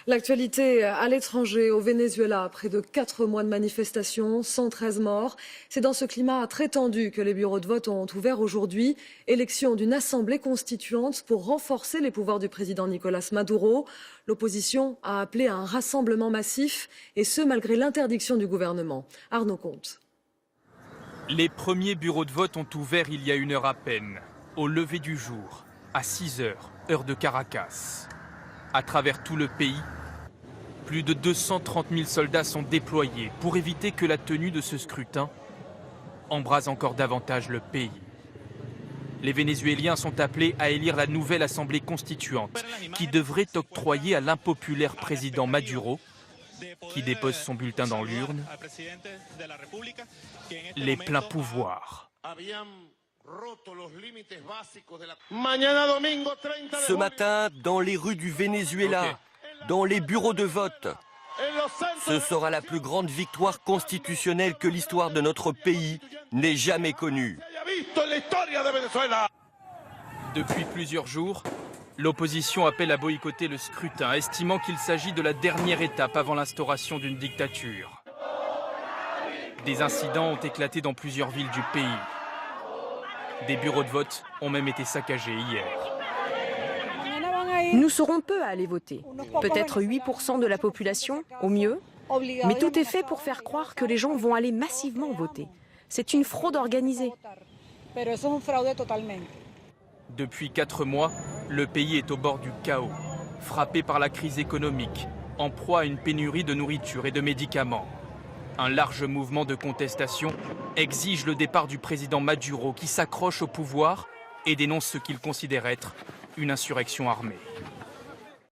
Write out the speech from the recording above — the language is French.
L'actualité à l'étranger, au Venezuela, près de 4 mois de manifestations, 113 morts. C'est dans ce climat très tendu que les bureaux de vote ont ouvert aujourd'hui. Élection d'une assemblée constituante pour renforcer les pouvoirs du président Nicolás Maduro. L'opposition a appelé à un rassemblement massif, et ce malgré l'interdiction du gouvernement. Arnaud Comte. Les premiers bureaux de vote ont ouvert il y a 1 heure à peine, au lever du jour, à 6 heures, heure de Caracas. À travers tout le pays, plus de 230 000 soldats sont déployés pour éviter que la tenue de ce scrutin embrase encore davantage le pays. Les Vénézuéliens sont appelés à élire la nouvelle Assemblée constituante qui devrait octroyer à l'impopulaire président Maduro, qui dépose son bulletin dans l'urne, les pleins pouvoirs. Ce matin, dans les rues du Venezuela, dans les bureaux de vote, ce sera la plus grande victoire constitutionnelle que l'histoire de notre pays n'ait jamais connue. Depuis plusieurs jours, l'opposition appelle à boycotter le scrutin, estimant qu'il s'agit de la dernière étape avant l'instauration d'une dictature. Des incidents ont éclaté dans plusieurs villes du pays. Des bureaux de vote ont même été saccagés hier. Nous serons peu à aller voter, peut-être 8% de la population, au mieux, mais tout est fait pour faire croire que les gens vont aller massivement voter. C'est une fraude organisée. Depuis 4 mois, le pays est au bord du chaos, frappé par la crise économique, en proie à une pénurie de nourriture et de médicaments. Un large mouvement de contestation exige le départ du président Maduro qui s'accroche au pouvoir et dénonce ce qu'il considère être une insurrection armée.